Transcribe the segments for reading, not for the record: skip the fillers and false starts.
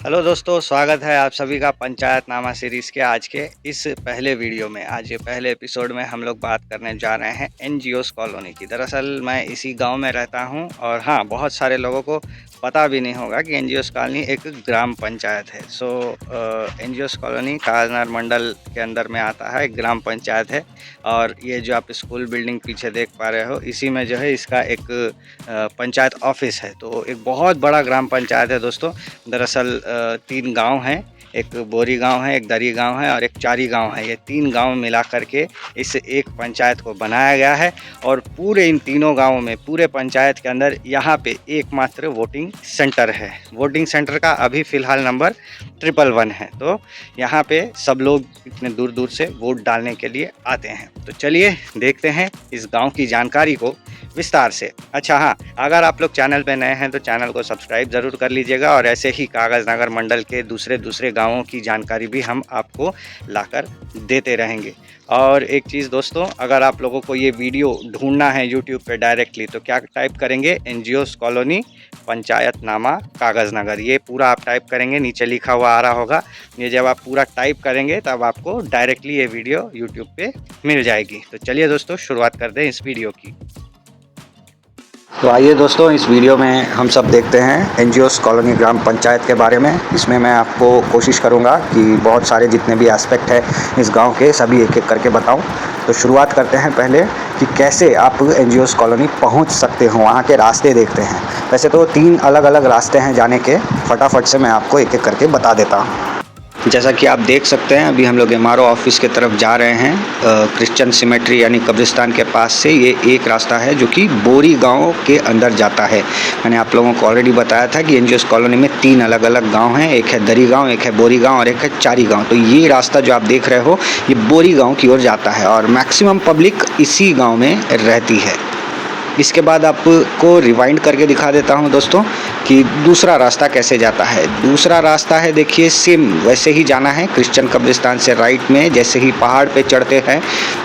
Hello दोस्तों, स्वागत है आप सभी का पंचायतनामा सीरीज़ के आज के इस पहले वीडियो में। आज ये पहले एपिसोड में हम लोग बात करने जा रहे हैं एनजीओस कॉलोनी की। दरअसल मैं इसी गांव में रहता हूं और हाँ, बहुत सारे लोगों को पता भी नहीं होगा कि एनजीओस कॉलोनी एक ग्राम पंचायत है। एनजीओस कॉलोनी कागजनगर मंडल के अंदर में आता है, एक ग्राम पंचायत है। और ये जो आप स्कूल बिल्डिंग पीछे देख पा रहे हो, इसी में जो है इसका एक पंचायत ऑफिस है। तो एक बहुत बड़ा ग्राम पंचायत है दोस्तों। दरअसल 3 गांव हैं, एक बोरी गांव है, एक दरी गांव है और एक चारी गांव है। ये 3 गांव मिला करके इस एक पंचायत को बनाया गया है। और पूरे इन तीनों गांवों में, पूरे पंचायत के अंदर यहाँ पे एकमात्र वोटिंग सेंटर है। वोटिंग सेंटर का अभी फ़िलहाल नंबर 111 है। तो यहाँ पे सब लोग इतने दूर दूर से वोट डालने के लिए आते हैं। तो चलिए देखते हैं इस गाँव की जानकारी को विस्तार से। अच्छा हाँ, अगर आप लोग चैनल पे नए हैं तो चैनल को सब्सक्राइब ज़रूर कर लीजिएगा। और ऐसे ही कागजनगर मंडल के दूसरे गांवों की जानकारी भी हम आपको लाकर देते रहेंगे। और एक चीज़ दोस्तों, अगर आप लोगों को ये वीडियो ढूंढना है यूट्यूब पे डायरेक्टली, तो क्या टाइप करेंगे? एनजीओस कॉलोनी पंचायतनामा कागजनगर। ये पूरा आप टाइप करेंगे, नीचे लिखा हुआ आ रहा होगा। ये जब आप पूरा टाइप करेंगे तब आपको डायरेक्टली ये वीडियो यूट्यूब पे मिल जाएगी। तो चलिए दोस्तों, शुरुआत करते हैं इस वीडियो की। तो आइए दोस्तों, इस वीडियो में हम सब देखते हैं एनजीओस कॉलोनी ग्राम पंचायत के बारे में। इसमें मैं आपको कोशिश करूंगा कि बहुत सारे जितने भी एस्पेक्ट है इस गांव के, सभी एक एक करके बताऊं। तो शुरुआत करते हैं पहले कि कैसे आप एनजीओस कॉलोनी पहुंच सकते हो। वहां के रास्ते देखते हैं। वैसे तो 3 अलग अलग रास्ते हैं जाने के। फटाफट से मैं आपको एक एक करके बता देता हूँ। जैसा कि आप देख सकते हैं, अभी हम लोग एमआरओ ऑफिस की तरफ जा रहे हैं। क्रिश्चियन सिमेट्री यानी कब्रिस्तान के पास से ये एक रास्ता है जो कि बोरी गांव के अंदर जाता है। मैंने आप लोगों को ऑलरेडी बताया था कि एनजीओस कॉलोनी में 3 अलग अलग गांव हैं। एक है दरी गांव, एक है बोरी गांव और एक है चारी गांव। तो ये रास्ता जो आप देख रहे हो, ये बोरी गांव की ओर जाता है और मैक्सिमम पब्लिक इसी गाँव में रहती है। इसके बाद आपको रिवाइंड करके दिखा देता हूं दोस्तों कि दूसरा रास्ता कैसे जाता है। दूसरा रास्ता है, देखिए, सेम वैसे ही जाना है। क्रिश्चियन कब्रिस्तान से राइट में जैसे ही पहाड़ पे चढ़ते हैं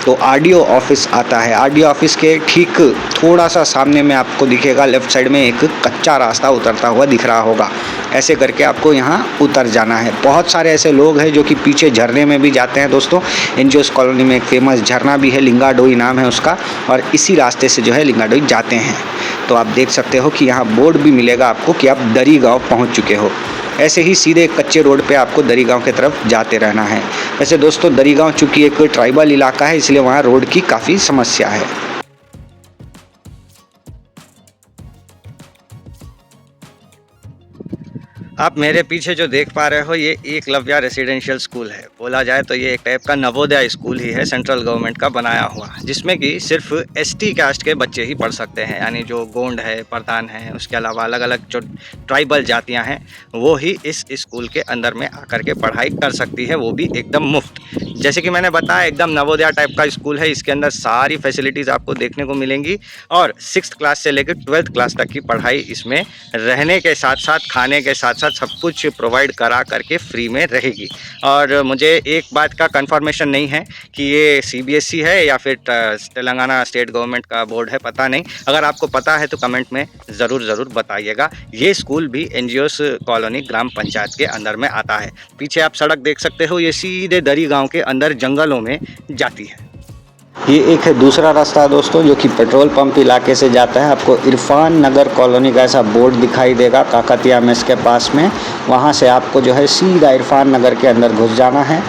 तो आरडीओ ऑफिस आता है। आरडीओ ऑफिस के ठीक थोड़ा सा सामने में आपको दिखेगा, लेफ्ट साइड में एक कच्चा रास्ता उतरता हुआ दिख रहा होगा। ऐसे करके आपको यहाँ उतर जाना है। बहुत सारे ऐसे लोग हैं जो कि पीछे झरने में भी जाते हैं दोस्तों। एनजीओस कॉलोनी में एक फेमस झरना भी है, लिंगाडोई नाम है उसका, और इसी रास्ते से जो है लिंगाडोई जाते हैं। तो आप देख सकते हो कि यहाँ बोर्ड भी मिलेगा आपको कि आप दरी गांव पहुँच चुके हो। ऐसे ही सीधे कच्चे रोड पे आपको दरी गांव की तरफ जाते रहना है। वैसे दोस्तों, दरी गांव चूँकि एक ट्राइबल इलाका है, इसलिए वहाँ रोड की काफ़ी समस्या है। आप मेरे पीछे जो देख पा रहे हो, ये एकलव्य रेसिडेंशियल स्कूल है। बोला जाए तो ये एक टाइप का नवोदय स्कूल ही है, सेंट्रल गवर्नमेंट का बनाया हुआ, जिसमें कि सिर्फ एसटी कास्ट के बच्चे ही पढ़ सकते हैं। यानी जो गोंड है, प्रधान है, उसके अलावा अलग अलग जो ट्राइबल जातियां हैं, वो ही इस स्कूल के अंदर में आकर के पढ़ाई कर सकती है, वो भी एकदम मुफ्त। जैसे कि मैंने बताया, एकदम नवोदय टाइप का स्कूल है। इसके अंदर सारी फैसिलिटीज़ आपको देखने को मिलेंगी और 6th क्लास से लेकर 12th क्लास तक की पढ़ाई इसमें रहने के साथ साथ, खाने के साथ साथ सब कुछ प्रोवाइड करा करके फ्री में रहेगी। और मुझे एक बात का कंफर्मेशन नहीं है कि ये सीबीएसई है या फिर तेलंगाना स्टेट गवर्नमेंट का बोर्ड है, पता नहीं। अगर आपको पता है तो कमेंट में ज़रूर बताइएगा। ये स्कूल भी एनजीओस कॉलोनी ग्राम पंचायत के अंदर में आता है। पीछे आप सड़क देख सकते हो, ये सीधे दरी गाँव के अंदर जंगलों में जाती है। ये एक है दूसरा रास्ता दोस्तों, जो कि पेट्रोल पंप इलाके से जाता है। आपको इरफान नगर कॉलोनी का ऐसा बोर्ड दिखाई देगा काकतिया मेस के पास में। वहाँ से आपको जो है सीधा इरफान नगर के अंदर घुस जाना है,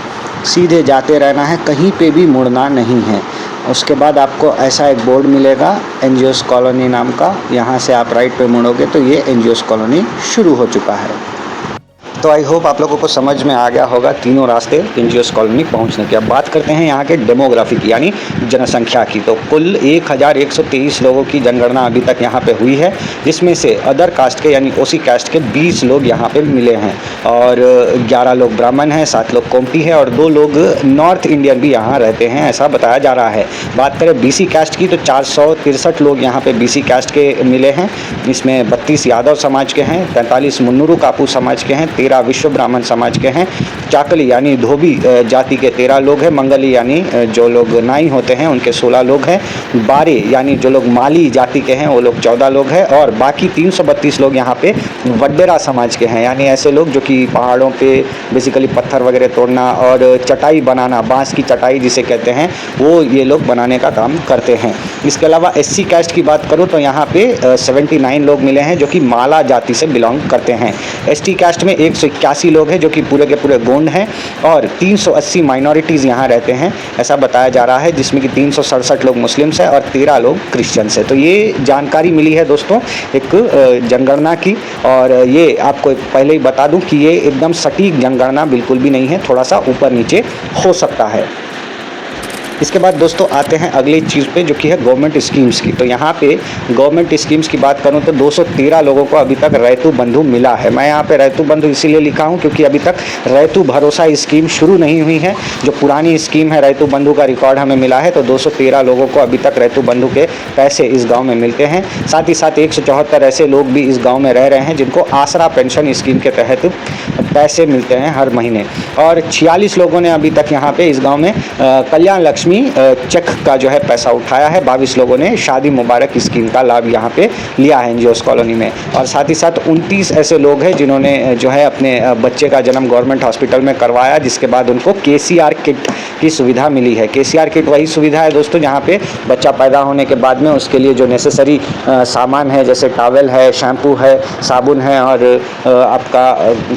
सीधे जाते रहना है, कहीं पे भी मुड़ना नहीं है। उसके बाद आपको ऐसा एक बोर्ड मिलेगा एनजीओस कॉलोनी नाम का। यहाँ से आप राइट पे मुड़ोगे तो ये एनजीओस कॉलोनी शुरू हो चुका है। तो आई होप आप लोगों को समझ में आ गया होगा तीनों रास्ते एनजीओस कॉलोनी पहुंचने की। अब बात करते हैं यहाँ के डेमोग्राफी की, यानी जनसंख्या की। तो कुल 1123 लोगों की जनगणना अभी तक यहाँ पे हुई है, जिसमें से अदर कास्ट के यानी ओसी कास्ट के 20 लोग यहाँ पे मिले हैं और 11 लोग ब्राह्मण हैं, 7 लोग कोम्पी है और 2 लोग नॉर्थ इंडियन भी यहाँ रहते हैं, ऐसा बताया जा रहा है। बात करें बीसी कास्ट की तो 463 लोग यहाँ पे बीसी कास्ट के मिले हैं। इसमें 32 यादव समाज के हैं, 43 मुन्नूरू कापू समाज के हैं, 13 13 विश्व ब्राह्मण समाज के हैं, चाकली यानी धोबी जाति के 13 लोग हैं, मंगली यानी जो लोग नाई होते हैं उनके 16 लोग हैं, बारे यानी जो लोग माली जाति के हैं वो लोग 14 लोग हैं, और बाकी 332 लोग यहाँ पे वडेरा समाज के हैं, यानी ऐसे लोग जो कि पहाड़ों पे बेसिकली पत्थर वगैरह तोड़ना और चटाई बनाना, बांस की चटाई जिसे कहते हैं, वो ये लोग बनाने का काम करते हैं। इसके अलावा SC कास्ट की बात करूँ तो यहाँ पे 79 लोग मिले हैं जो कि माला जाति से बिलोंग करते हैं। ST कास्ट में 181 लोग हैं जो कि पूरे के पूरे गोंड हैं, और 380 माइनॉरिटीज़ यहाँ रहते हैं ऐसा बताया जा रहा है, जिसमें कि 367 लोग मुस्लिम्स हैं और 13 लोग क्रिश्चियंस हैं। तो ये जानकारी मिली है दोस्तों एक जनगणना की, और ये आपको पहले ही बता दूं कि ये एकदम सटीक जनगणना बिल्कुल भी नहीं है, थोड़ा सा ऊपर नीचे हो सकता है। इसके बाद दोस्तों आते हैं अगली चीज़ पे जो कि है गवर्नमेंट स्कीम्स की। तो यहाँ पे गवर्नमेंट स्कीम्स की बात करूँ तो 213 लोगों को अभी तक रैतु बंधु मिला है। मैं यहाँ पे रैतु बंधु इसीलिए लिखा हूँ क्योंकि अभी तक रैतु भरोसा स्कीम शुरू नहीं हुई है। जो पुरानी स्कीम है रैतु बंधु का रिकॉर्ड हमें मिला है, तो 213 लोगों को अभी तक रैतु बंधु के पैसे इस गाँव में मिलते हैं। साथ ही साथ 174 ऐसे लोग भी इस गाँव में रह रहे हैं जिनको आसरा पेंशन स्कीम के तहत पैसे मिलते हैं हर महीने, और 46 लोगों ने अभी तक यहाँ पे इस गाँव में कल्याण लक्ष्मी चेक का जो है पैसा उठाया है। 22 लोगों ने शादी मुबारक स्कीम का लाभ यहाँ पे लिया है एनजीओस कॉलोनी में, और साथ ही साथ 29 ऐसे लोग हैं जिन्होंने जो है अपने बच्चे का जन्म गवर्नमेंट हॉस्पिटल में करवाया, जिसके बाद उनको KCR किट की सुविधा मिली है। KCR किट वही सुविधा है दोस्तों जहाँ पे बच्चा पैदा होने के बाद में उसके लिए जो नेसेसरी सामान है, जैसे टॉवल है, शैम्पू है, साबुन है और आपका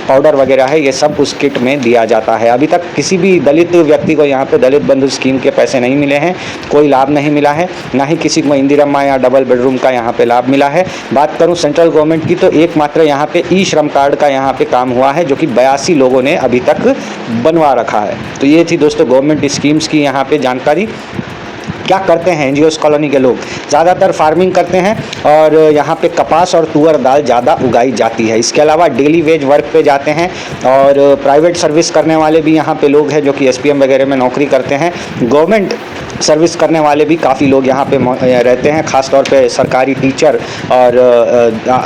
पाउडर वगैरह है, ये सब उस किट में दिया जाता है। अभी तक किसी भी दलित व्यक्ति को यहाँ पे दलित बंधु स्कीम के पैसे नहीं मिले हैं, कोई लाभ नहीं मिला है, ना ही किसी को इंदिरा या डबल बेडरूम का यहाँ पे लाभ मिला है। बात करूँ सेंट्रल गवर्नमेंट की तो एकमात्र यहाँ पे ई श्रम कार्ड का यहाँ पे काम हुआ है जो कि 82 लोगों ने अभी तक बनवा रखा है। तो ये थी दोस्तों गवर्नमेंट स्कीम्स की यहाँ पे जानकारी। क्या करते हैं एनजीओस कॉलोनी के लोग? ज़्यादातर फार्मिंग करते हैं और यहाँ पे कपास और तुअर दाल ज़्यादा उगाई जाती है। इसके अलावा डेली वेज वर्क पे जाते हैं, और प्राइवेट सर्विस करने वाले भी यहाँ पे लोग हैं जो कि SPM वगैरह में नौकरी करते हैं। गवर्नमेंट सर्विस करने वाले भी काफ़ी लोग यहाँ पे रहते हैं, ख़ास तौर पे सरकारी टीचर और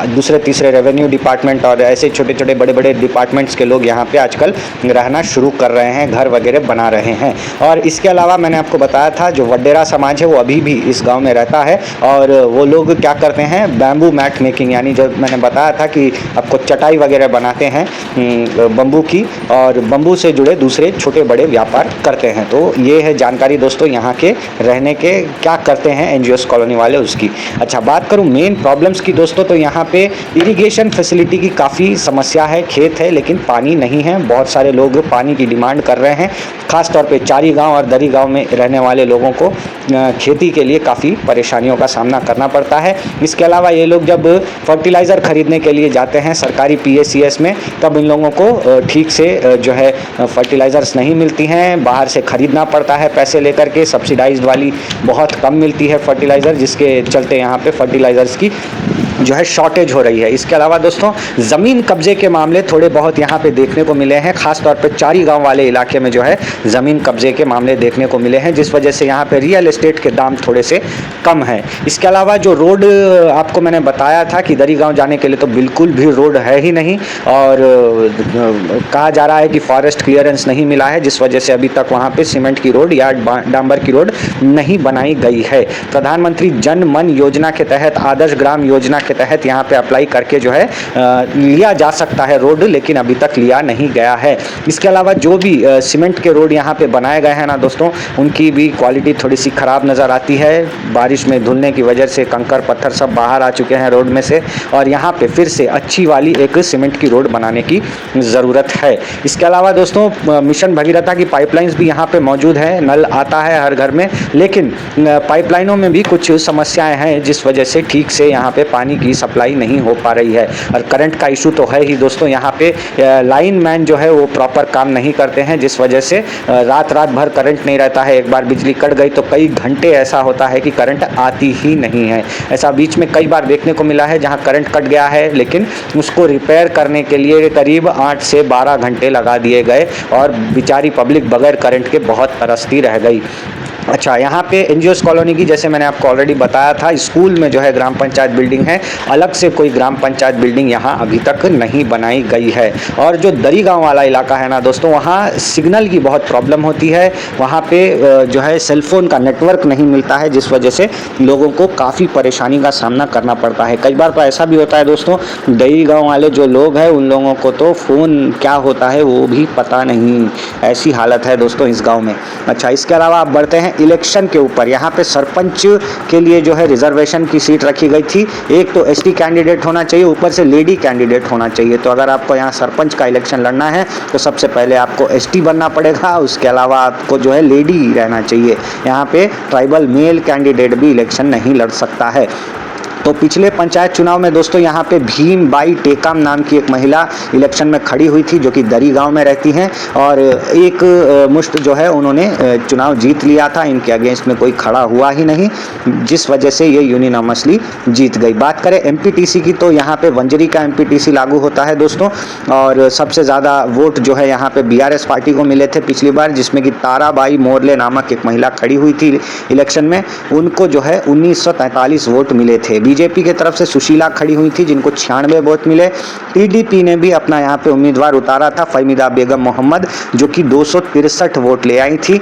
दूसरे तीसरे रेवेन्यू डिपार्टमेंट और ऐसे छोटे छोटे बड़े बड़े डिपार्टमेंट्स के लोग यहाँ पे आजकल रहना शुरू कर रहे हैं, घर वगैरह बना रहे हैं। और इसके अलावा मैंने आपको बताया था जो वडेरा समाज है वो अभी भी इस गांव में रहता है, और वो लोग क्या करते हैं, बैम्बू मैट मेकिंग, यानी जो मैंने बताया था कि आपको चटाई वगैरह बनाते हैं बम्बू की, और बम्बू से जुड़े दूसरे छोटे बड़े व्यापार करते हैं। तो ये है जानकारी दोस्तों यहाँ के रहने के क्या करते हैं एनजीओस कॉलोनी वाले उसकी। अच्छा, बात करूँ मेन प्रॉब्लम्स की दोस्तों, तो यहाँ पे इरिगेशन फैसिलिटी की काफ़ी समस्या है। खेत है लेकिन पानी नहीं है, बहुत सारे लोग पानी की डिमांड कर रहे हैं। खास तौर पे चारी गांव और दरी गांव में रहने वाले लोगों को खेती के लिए काफ़ी परेशानियों का सामना करना पड़ता है। इसके अलावा ये लोग जब फर्टिलाइज़र खरीदने के लिए जाते हैं सरकारी PACS में, तब इन लोगों को ठीक से जो है फर्टिलाइज़र्स नहीं मिलती हैं, बाहर से ख़रीदना पड़ता है पैसे लेकर के। सब्सिडाइज्ड वाली बहुत कम मिलती है फर्टिलाइज़र, जिसके चलते यहाँ पे फर्टिलाइज़र्स की जो है शॉर्टेज हो रही है। इसके अलावा दोस्तों ज़मीन कब्जे के मामले थोड़े बहुत यहाँ पे देखने को मिले हैं, खास तौर पे चारी गांव वाले इलाके में जो है ज़मीन कब्जे के मामले देखने को मिले हैं, जिस वजह से यहाँ पे रियल एस्टेट के दाम थोड़े से कम हैं। इसके अलावा जो रोड आपको मैंने बताया था कि दरी गाँव जाने के लिए तो बिल्कुल भी रोड है ही नहीं, और कहा जा रहा है कि फॉरेस्ट क्लियरेंस नहीं मिला है, जिस वजह से अभी तक वहाँ पर सीमेंट की रोड या डांबर की रोड नहीं बनाई गई है। प्रधानमंत्री जन मन योजना के तहत, आदर्श ग्राम योजना के तहत यहाँ पे अप्लाई करके जो है लिया जा सकता है रोड, लेकिन अभी तक लिया नहीं गया है। इसके अलावा जो भी सीमेंट के रोड यहाँ पे बनाए गए हैं ना दोस्तों, उनकी भी क्वालिटी थोड़ी सी ख़राब नज़र आती है। बारिश में धुलने की वजह से कंकर पत्थर सब बाहर आ चुके हैं रोड में से, और यहाँ पे फिर से अच्छी वाली एक सीमेंट की रोड बनाने की ज़रूरत है। इसके अलावा दोस्तों मिशन भगीरथा की पाइपलाइंस भी यहाँ पे मौजूद है, नल आता है हर घर में, लेकिन पाइपलाइनों में भी कुछ समस्याएं हैं, जिस वजह से ठीक से यहाँ पे पानी की सप्लाई नहीं हो पा रही है। और करंट का इशू तो है ही दोस्तों, यहाँ पे लाइन मैन जो है वो प्रॉपर काम नहीं करते हैं, जिस वजह से रात भर करंट नहीं रहता है। एक बार बिजली कट गई तो कई घंटे ऐसा होता है कि करंट आती ही नहीं है। ऐसा बीच में कई बार देखने को मिला है जहाँ करंट कट गया है, लेकिन उसको रिपेयर करने के लिए करीब 8 से 12 घंटे लगा दिए गए, और बेचारी पब्लिक बगैर करंट के बहुत तरसती रह गई। अच्छा, यहाँ पे एनजीओस कॉलोनी की जैसे मैंने आपको ऑलरेडी बताया था, स्कूल में जो है ग्राम पंचायत बिल्डिंग है, अलग से कोई ग्राम पंचायत बिल्डिंग यहाँ अभी तक नहीं बनाई गई है। और जो दरी गांव वाला इलाका है ना दोस्तों, वहाँ सिग्नल की बहुत प्रॉब्लम होती है, वहाँ पे जो है सेलफोन का नेटवर्क नहीं मिलता है, जिस वजह से लोगों को काफ़ी परेशानी का सामना करना पड़ता है। कई बार तो ऐसा भी होता है दोस्तों, दरी गाँव वाले जो लोग हैं उन लोगों को तो फ़ोन क्या होता है वो भी पता नहीं, ऐसी हालत है दोस्तों इस गाँव में। अच्छा, इसके अलावा आप बढ़ते हैं इलेक्शन के ऊपर। यहाँ पे सरपंच के लिए जो है रिजर्वेशन की सीट रखी गई थी। एक तो एसटी कैंडिडेट होना चाहिए, ऊपर से लेडी कैंडिडेट होना चाहिए। तो अगर आपको यहाँ सरपंच का इलेक्शन लड़ना है तो सबसे पहले आपको एसटी बनना पड़ेगा, उसके अलावा आपको जो है लेडी रहना चाहिए। यहाँ पे ट्राइबल मेल कैंडिडेट भी इलेक्शन नहीं लड़ सकता है। तो पिछले पंचायत चुनाव में दोस्तों यहाँ पे भीम बाई टेकाम नाम की एक महिला इलेक्शन में खड़ी हुई थी, जो कि दरी गांव में रहती हैं, और एक मुश्त जो है उन्होंने चुनाव जीत लिया था। इनके अगेंस्ट में कोई खड़ा हुआ ही नहीं, जिस वजह से ये यूनिनॉमसली जीत गई। बात करें एमपीटीसी की, तो यहाँ पे वंजरी का एमपीटीसी लागू होता है दोस्तों, और सबसे ज़्यादा वोट जो है यहाँ पे बीआरएस पार्टी को मिले थे पिछली बार, जिसमें कि ताराबाई मोरले नामक एक महिला खड़ी हुई थी इलेक्शन में। उनको जो है 1943 वोट मिले थे। बीजेपी की तरफ से सुशीला खड़ी हुई थी, जिनको 96 वोट मिले। टीडीपी ने भी अपना यहाँ पे उम्मीदवार उतारा था, फहमीदा बेगम मोहम्मद, जो कि 263 वोट ले आई थी।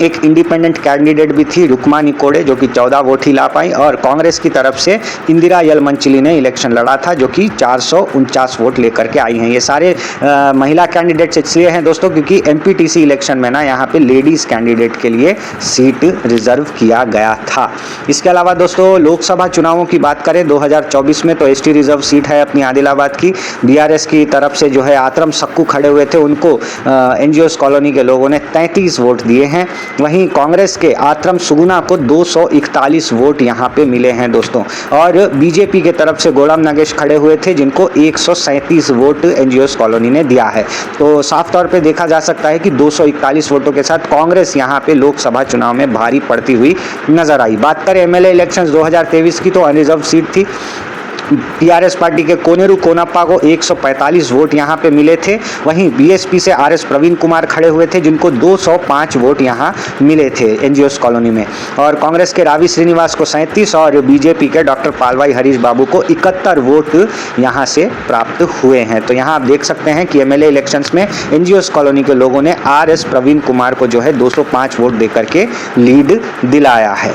एक इंडिपेंडेंट कैंडिडेट भी थी, रुकमा निकोड़े, जो कि 14 वोट ही ला पाई। और कांग्रेस की तरफ से इंदिरा यलमंचिली ने इलेक्शन लड़ा था, जो कि 449 वोट लेकर के आई हैं। ये सारे महिला कैंडिडेट्स इसलिए हैं दोस्तों क्योंकि एमपीटीसी इलेक्शन में ना यहाँ पे लेडीज़ कैंडिडेट के लिए सीट रिजर्व किया गया था। इसके अलावा दोस्तों लोकसभा चुनावों की बात करें 2024 में, तो एसटी रिजर्व सीट है अपनी आदिलाबाद की। बीआरएस की तरफ से जो है आतरम सक्कू खड़े हुए थे, उनको एनजीओस कॉलोनी के लोगों ने 33 वोट दिए हैं। वहीं कांग्रेस के आतरम सुगुना को 241 वोट यहाँ पे मिले हैं दोस्तों। और बीजेपी के तरफ से गोड़म नागेश खड़े हुए थे, जिनको 137 वोट एनजीओस कॉलोनी ने दिया है। तो साफ तौर पे देखा जा सकता है कि 241 वोटों के साथ कांग्रेस यहाँ पे लोकसभा चुनाव में भारी पड़ती हुई नजर आई। बात करें एमएलए इलेक्शंस 2023 की, तो अनरिजर्व सीट थी। टीआरएस पार्टी के कोनेरू कोनप्पा को 145 वोट यहाँ पे मिले थे। वहीं बीएसपी से आरएस प्रवीण कुमार खड़े हुए थे, जिनको 205 वोट यहाँ मिले थे एनजीओस कॉलोनी में। और कांग्रेस के रावी श्रीनिवास को 37 और बीजेपी के डॉक्टर पालवाई हरीश बाबू को 71 वोट यहाँ से प्राप्त हुए हैं। तो यहाँ आप देख सकते हैं कि एमएलए इलेक्शंस में एनजीओस कॉलोनी के लोगों ने आरएस प्रवीण कुमार को जो है 205 वोट देकर के लीड दिलाया है।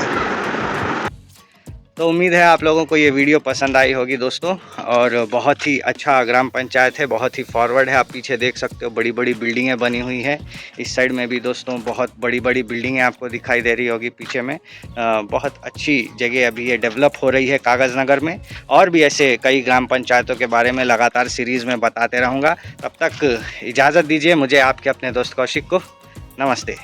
तो उम्मीद है आप लोगों को ये वीडियो पसंद आई होगी दोस्तों, और बहुत ही अच्छा ग्राम पंचायत है, बहुत ही फॉरवर्ड है। आप पीछे देख सकते हो बड़ी बड़ी बिल्डिंगें बनी हुई है। इस साइड में भी दोस्तों बहुत बड़ी बड़ी बिल्डिंगें आपको दिखाई दे रही होगी पीछे में। बहुत अच्छी जगह अभी ये डेवलप हो रही है कागज़ नगर में। और भी ऐसे कई ग्राम पंचायतों के बारे में लगातार सीरीज़ में बताते रहूँगा। तब तक इजाज़त दीजिए मुझे, आपके अपने दोस्त कौशिक को। नमस्ते।